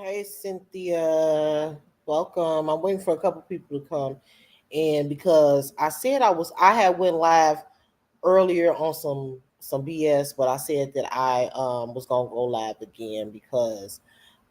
Hey Cynthia, welcome. I'm waiting for a couple people to come, and because I had went live earlier on some BS, but I said that I was gonna go live again because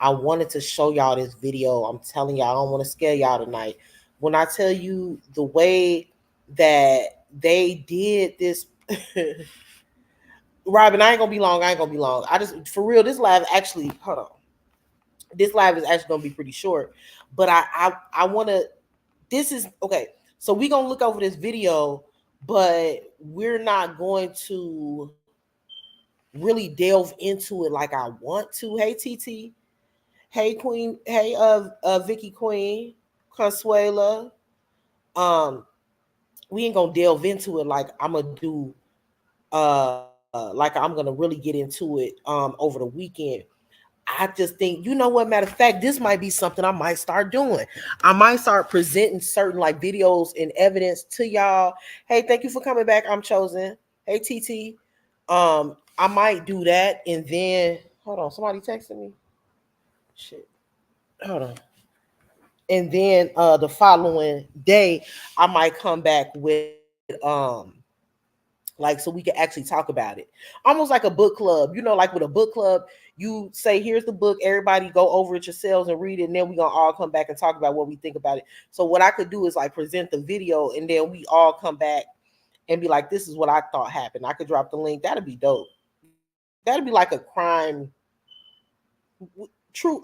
I wanted to show y'all this video. I'm telling y'all, I don't want to scare y'all tonight. When I tell you the way that they did this, Robin, I ain't gonna be long. I ain't gonna be long. I just for real, this live actually. Hold on, this live is actually going to be pretty short, but I want to. This is okay. So we're gonna look over this video, but we're not going to really delve into it like I want to. Hey TT, hey Queen, hey Vicky Queen, Consuela. Um, we ain't gonna delve into it like I'm gonna do. Like I'm gonna really get into it. Over the weekend. I just think, you know what, matter of fact, this might be something I might start doing. I might start presenting certain like videos and evidence to y'all. Hey, thank you for coming back. I'm chosen. Hey, TT. I might do that. And then, hold on, somebody texted me. Shit. Hold on. And then the following day, I might come back with like so we can actually talk about it, almost like a book club. You know, like with a book club, you say here's the book, everybody go over it yourselves and read it, and then we're gonna all come back and talk about what we think about it. So what I could do is like present the video, and then we all come back and be like, this is what I thought happened. I could drop the link. That'd be dope. That'd be like a crime, true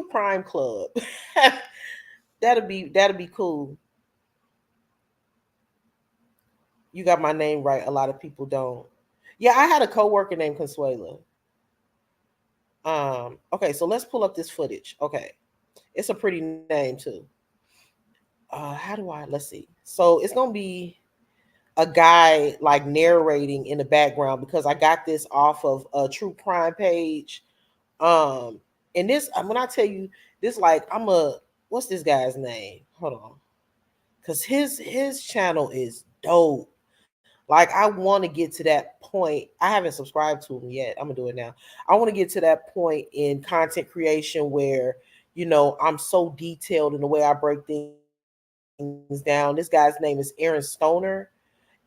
crime club. That'd be cool. You got my name right. A lot of people don't. Yeah, I had a coworker named Consuela. Okay, so let's pull up this footage. Okay. It's a pretty name too. How do I let's see. So it's gonna be a guy like narrating in the background because I got this off of a true crime page. Um, and this when I tell you this, like what's this guy's name? Hold on. Cause his channel is dope. Like I want to get to that point. I haven't subscribed to him yet. I'm gonna do it now. I want to get to that point in content creation where I'm so detailed in the way I break things down. This guy's name is Aaron Stoner.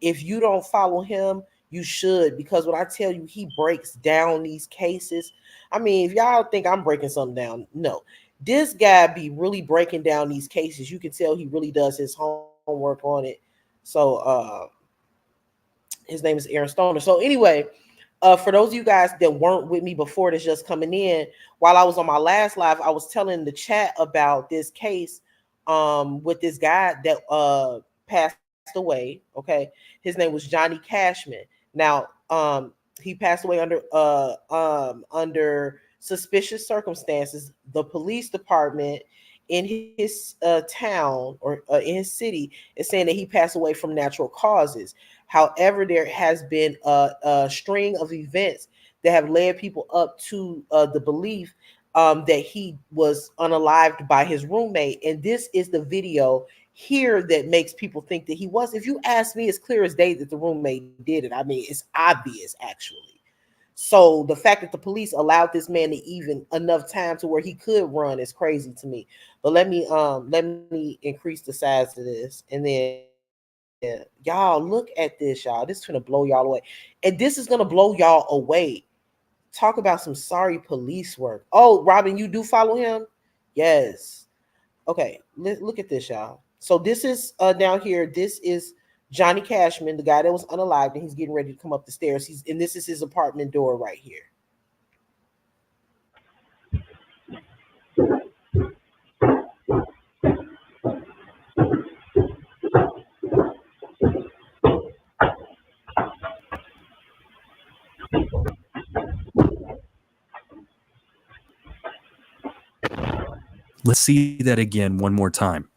If you don't follow him, you should, because when I tell you he breaks down these cases, I mean, if y'all think I'm breaking something down, no. This guy be really breaking down these cases. You can tell he really does his homework on it. So his name is Aaron Stoner. So anyway, for those of you guys that weren't with me before that's just coming in, while I was on my last live, I was telling the chat about this case with this guy that passed away. Okay. His name was Johnny Cashman. Now, he passed away under suspicious circumstances. The police department in his town or in his city is saying that he passed away from natural causes. However, there has been a string of events that have led people up to the belief that he was unalived by his roommate. And this is the video here that makes people think that he was. If you ask me, it's clear as day that the roommate did it. I mean, it's obvious actually. So the fact that the police allowed this man to even enough time to where he could run is crazy to me. But let me increase the size of this, and then y'all look at this, y'all. This is gonna blow y'all away, and this is gonna blow y'all away. Talk about some sorry police work. Oh, Robin, you do follow him? Yes. Okay, look at this, y'all. So this is down here. This is Johnny Cashman, the guy that was unalived, and he's getting ready to come up the stairs. And this is his apartment door right here. Let's see that again one more time.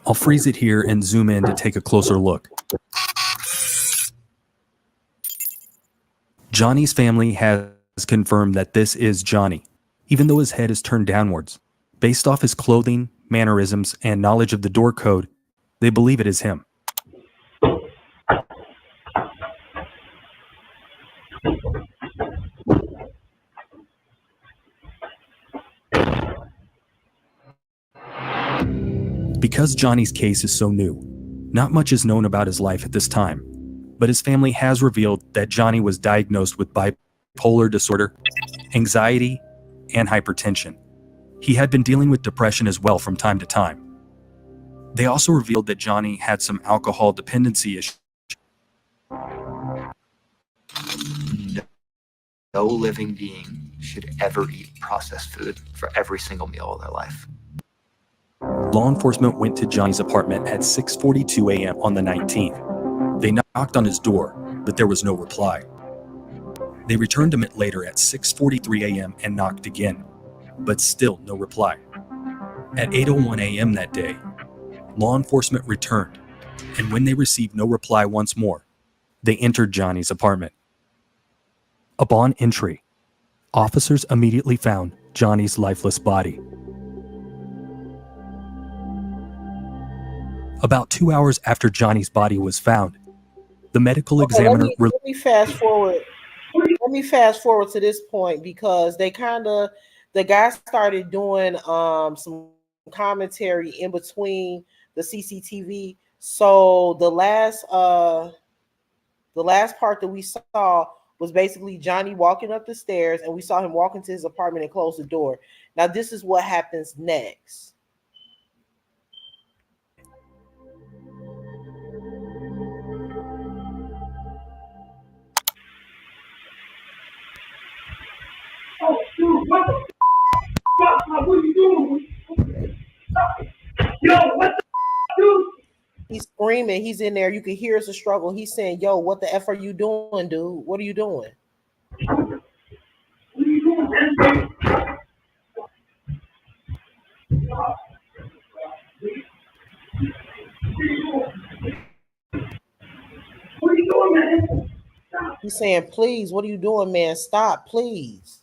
I'll freeze it here and zoom in to take a closer look. Johnny's family has confirmed that this is Johnny, even though his head is turned downwards. Based off his clothing, mannerisms, and knowledge of the door code, they believe it is him. Because Johnny's case is so new, not much is known about his life at this time, but his family has revealed that Johnny was diagnosed with bipolar disorder, anxiety, and hypertension. He had been dealing with depression as well from time to time. They also revealed that Johnny had some alcohol dependency issues. No living being should ever eat processed food for every single meal of their life. Law enforcement went to Johnny's apartment at 6:42 a.m. on the 19th. They knocked on his door, but there was no reply. They returned him later at 6:43 a.m. and knocked again, but still no reply. At 8:01 a.m. that day, law enforcement returned, and when they received no reply once more, they entered Johnny's apartment. Upon entry, officers immediately found Johnny's lifeless body. About 2 hours after Johnny's body was found, the medical examiner... Let me fast forward. Let me fast forward to this point because the guy started doing some commentary in between the CCTV. So the last part that we saw was basically Johnny walking up the stairs, and we saw him walk into his apartment and close the door. Now this is what happens next. Oh, dude, what the fuck? What are you doing? Yo, what the dude? He's screaming. He's in there. You can hear it's a struggle. He's saying, "Yo, what the F are you doing, dude? What are you doing?" What are you doing, man? What are you doing, man? He's saying, "Please, what are you doing, man? Stop, please."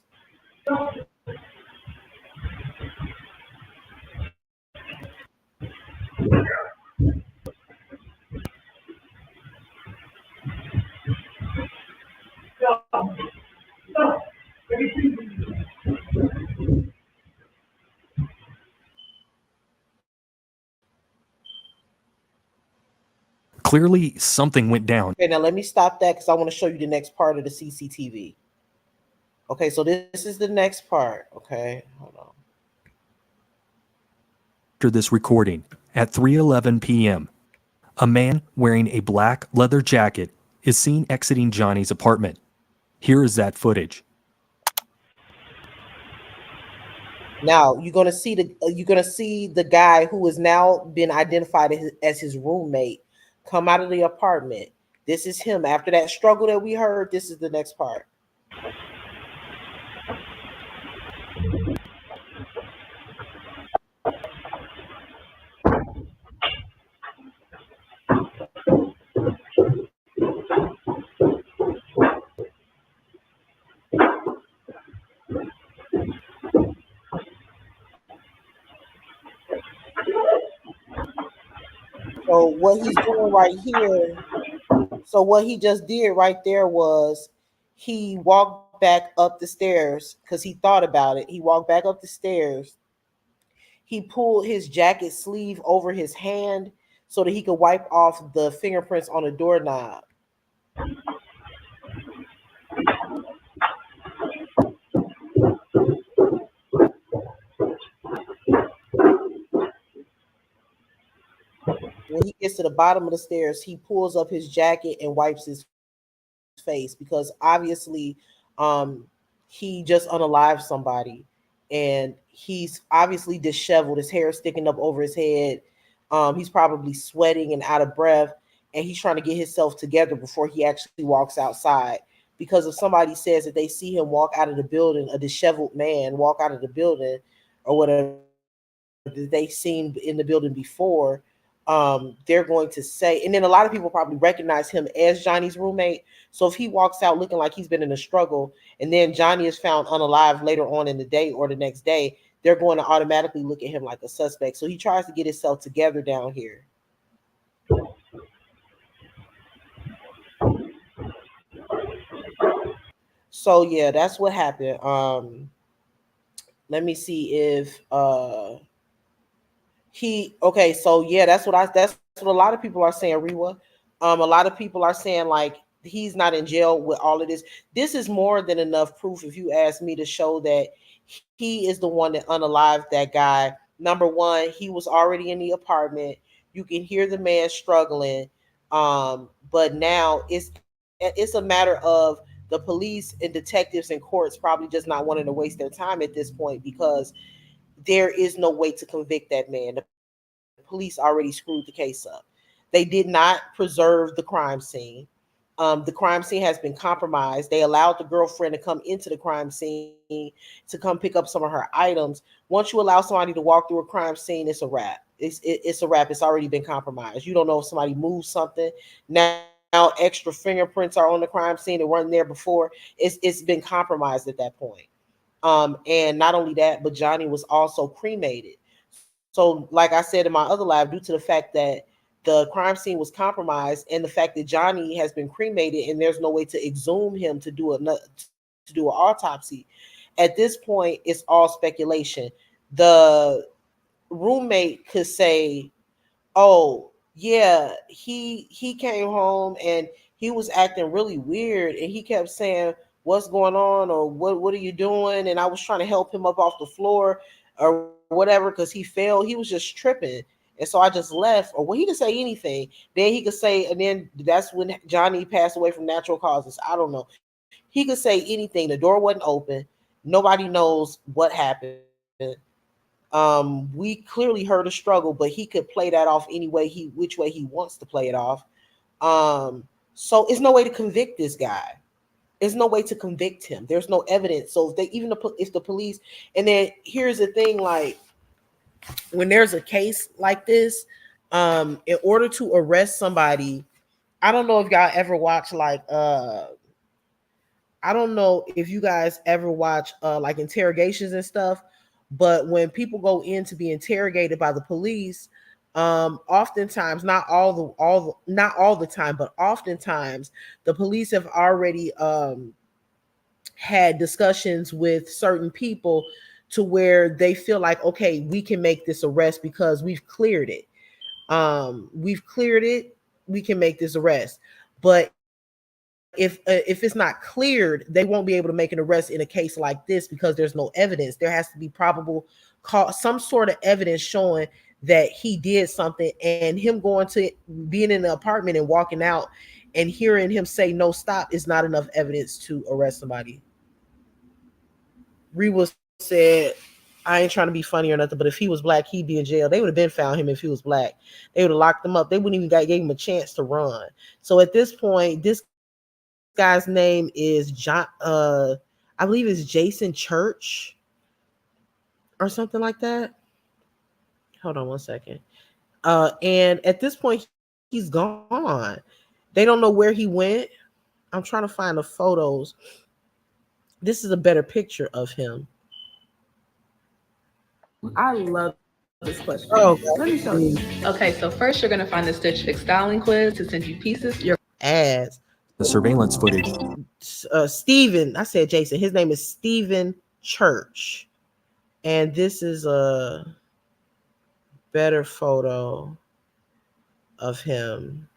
Clearly, something went down. Okay, now let me stop that because I want to show you the next part of the CCTV. Okay, so this is the next part. Okay, hold on. After this recording, at 3:11 p.m., a man wearing a black leather jacket is seen exiting Johnny's apartment. Here is that footage. Now you're gonna see the guy who has now been identified as his roommate come out of the apartment. This is him. After that struggle that we heard, this is the next part. So what he's doing right here, so what he just did right there was he walked back up the stairs because he thought about it. He walked back up the stairs. He pulled his jacket sleeve over his hand so that he could wipe off the fingerprints on the doorknob. When he gets to the bottom of the stairs, he pulls up his jacket and wipes his face because obviously he just unalived somebody and he's obviously disheveled. His hair is sticking up over his head. He's probably sweating and out of breath, and he's trying to get himself together before he actually walks outside. Because if somebody says that they see him walk out of the building, a disheveled man walk out of the building or whatever that they seen in the building before, they're going to say, and then a lot of people probably recognize him as Johnny's roommate. So if he walks out looking like he's been in a struggle and then Johnny is found unalive later on in the day or the next day, they're going to automatically look at him like a suspect. So he tries to get himself together down here. So yeah, that's what happened. Let me see if Okay, so yeah, that's what a lot of people are saying, Rewa. A lot of people are saying like he's not in jail with all of this. This is more than enough proof, if you ask me, to show that he is the one that unalived that guy. Number one, he was already in the apartment. You can hear the man struggling. But now it's a matter of the police and detectives and courts probably just not wanting to waste their time at this point, because there is no way to convict that man. The police already screwed the case up. They did not preserve the crime scene. The crime scene has been compromised. They allowed the girlfriend to come into the crime scene to come pick up some of her items. Once you allow somebody to walk through a crime scene, it's a wrap. It's a wrap. It's already been compromised. You don't know if somebody moved something. Now extra fingerprints are on the crime scene that weren't there before. It's been compromised at that point. And not only that, but Johnny was also cremated. So, like I said in my other live, due to the fact that the crime scene was compromised and the fact that Johnny has been cremated and there's no way to exhume him to do an autopsy, at this point it's all speculation. The roommate could say, "Oh yeah, he came home and he was acting really weird and he kept saying what's going on, or what are you doing, and I was trying to help him up off the floor or whatever because he fell. He was just tripping, and so I just left." Or, well, he could say anything. Then he could say, and then that's when Johnny passed away from natural causes. I don't know. He could say anything. The door wasn't open. Nobody knows what happened. We clearly heard a struggle, but he could play that off any way which way he wants to play it off. So it's no way to convict this guy. There's no way to convict him. There's no evidence. So if the police, and then here's the thing, like when there's a case like this, in order to arrest somebody, I don't know if y'all ever watch like I don't know if you guys ever watch like interrogations and stuff, but when people go in to be interrogated by the police, oftentimes, not all the time, but oftentimes the police have already had discussions with certain people to where they feel like, okay, we can make this arrest because we've cleared it. We've cleared it. We can make this arrest. But if it's not cleared, they won't be able to make an arrest in a case like this because there's no evidence. There has to be probable cause, some sort of evidence showing that he did something, and him going to being in the apartment and walking out and hearing him say no stop is not enough evidence to arrest somebody. Rewa said, I ain't trying to be funny or nothing, but if he was black, he'd be in jail. They would have been found him if he was black. They would have locked him up. They wouldn't even gave him a chance to run. So at this point, this guy's name is John. I believe it's Jason Church or something like that. Hold on 1 second. And at this point, he's gone. They don't know where he went. I'm trying to find the photos. This is a better picture of him. I love this question. Oh, Let me show you. Okay, so first you're going to find the Stitch Fix styling quiz to send you pieces. You're ads. The surveillance footage Steven, I said Jason. His name is Steven Church. And this is a better photo of him.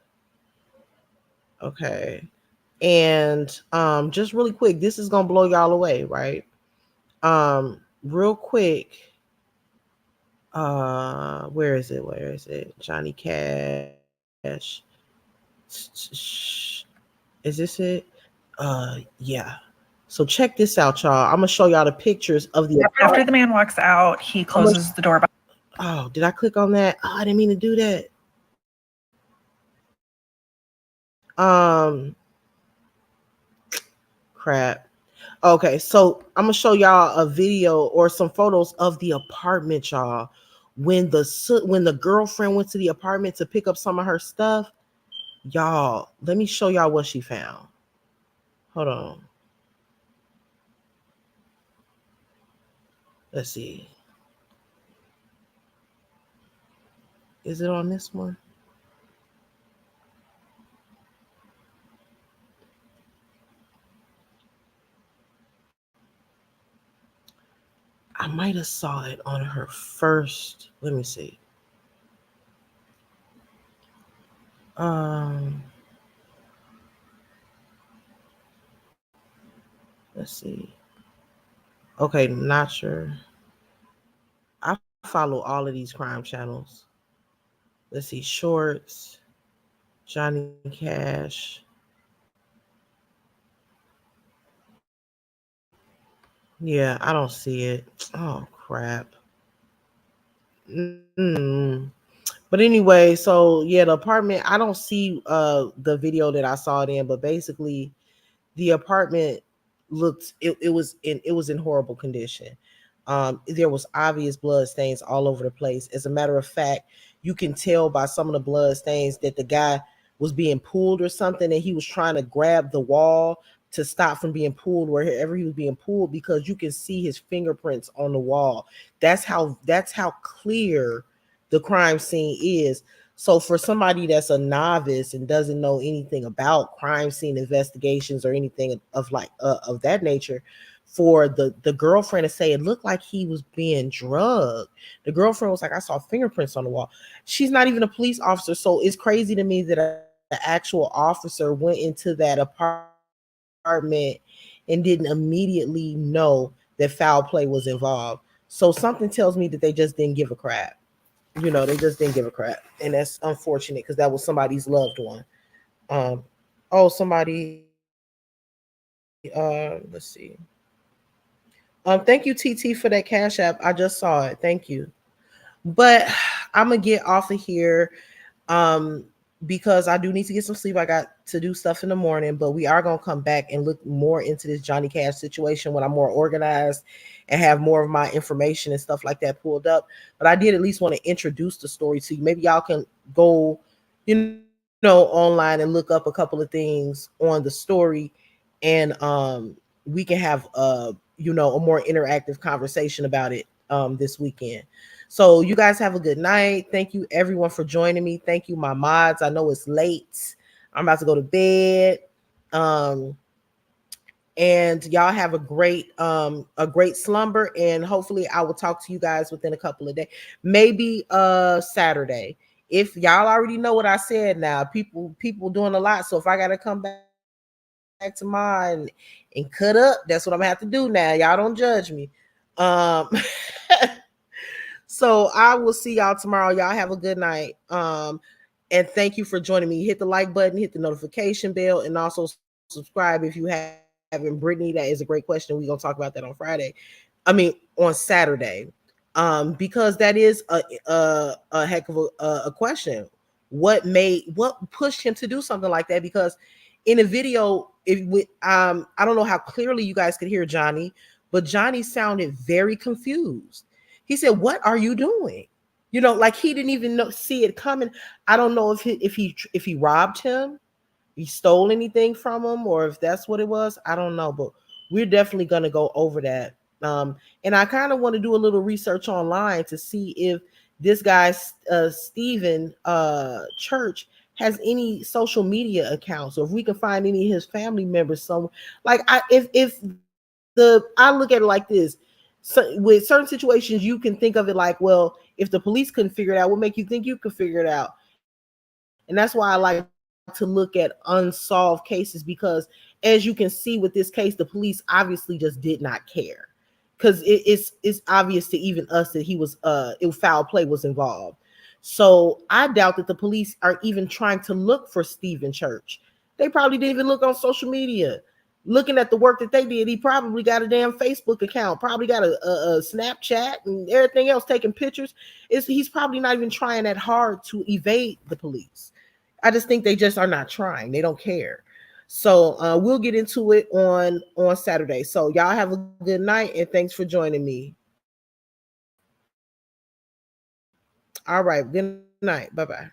Okay. And just really quick, this is gonna blow y'all away, right? Real quick. Where is it? Where is it? Johnny Cash. Is this it? Yeah. So check this out, y'all. I'm gonna show y'all the pictures of the After the man walks out, he closes the door. Oh, did I click on that? Oh, I didn't mean to do that. Crap. Okay, so I'm gonna show y'all a video or some photos of the apartment, y'all. When the girlfriend went to the apartment to pick up some of her stuff, y'all, let me show y'all what she found. Hold on. Let's see. Is it on this one? I might have saw it on her first. Let me see. Um, let's see. Okay, not sure. I follow all of these crime channels. Let's see, Shorts, Johnny Cash. Yeah, I don't see it. Oh crap. Mm. But anyway, so yeah, the apartment. I don't see the video that I saw it in, but basically the apartment looked it was in horrible condition. There was obvious blood stains all over the place. As a matter of fact, you can tell by some of the blood stains that the guy was being pulled or something, and he was trying to grab the wall to stop from being pulled wherever he was being pulled, because you can see his fingerprints on the wall. That's how clear the crime scene is. So for somebody that's a novice and doesn't know anything about crime scene investigations or anything of that nature, for the girlfriend to say it looked like he was being drugged. The girlfriend was like, I saw fingerprints on the wall. She's not even a police officer, so it's crazy to me that an actual officer went into that apartment and didn't immediately know that foul play was involved. So something tells me that they just didn't give a crap. They just didn't give a crap, and that's unfortunate because that was somebody's loved one. Um, oh, somebody. Let's see. Thank you, TT, for that Cash App. I just saw it. Thank you. But I'm gonna get off of here. Um, because I do need to get some sleep. I got to do stuff in the morning, but we are gonna come back and look more into this Johnny Cash situation when I'm more organized and have more of my information and stuff like that pulled up. But I did at least want to introduce the story to you. Maybe y'all can go, online and look up a couple of things on the story, and we can have a more interactive conversation about it this weekend. So you guys have a good night. Thank you everyone for joining me. Thank you, my mods. I know it's late. I'm about to go to bed. And y'all have a great slumber, and hopefully I will talk to you guys within a couple of days. Maybe Saturday. If y'all already know what I said now, people doing a lot. So if I gotta come back tomorrow and cut up, that's what I'm gonna have to do now. Y'all don't judge me. Um So I will see y'all tomorrow. Y'all have a good night. And thank you for joining me. Hit the like button, hit the notification bell, and also subscribe if you haven't. Brittany, that is a great question. We're gonna talk about that on Friday. I mean on Saturday. Because that is a heck of a question. What pushed him to do something like that? Because in a video, I don't know how clearly you guys could hear Johnny, but Johnny sounded very confused. He said, "What are you doing?" Like he didn't even see it coming. I don't know if he robbed him, he stole anything from him, or if that's what it was. I don't know, but we're definitely gonna go over that. And I kind of want to do a little research online to see if this guy Stephen Church has any social media accounts, or if we can find any of his family members. So, like, I look at it like this. So with certain situations, you can think of it like, well, if the police couldn't figure it out, what make you think you could figure it out? And that's why I like to look at unsolved cases, because as you can see with this case, the police obviously just did not care, because it's obvious to even us that foul play was involved. So I doubt that the police are even trying to look for Stephen Church. They probably didn't even look on social media. Looking at the work that they did, he probably got a damn Facebook account, probably got a Snapchat and everything else, taking pictures. He's probably not even trying that hard to evade the police. I just think they just are not trying. They don't care. So we'll get into it on Saturday. So y'all have a good night, and thanks for joining me. All right. Good night. Bye-bye.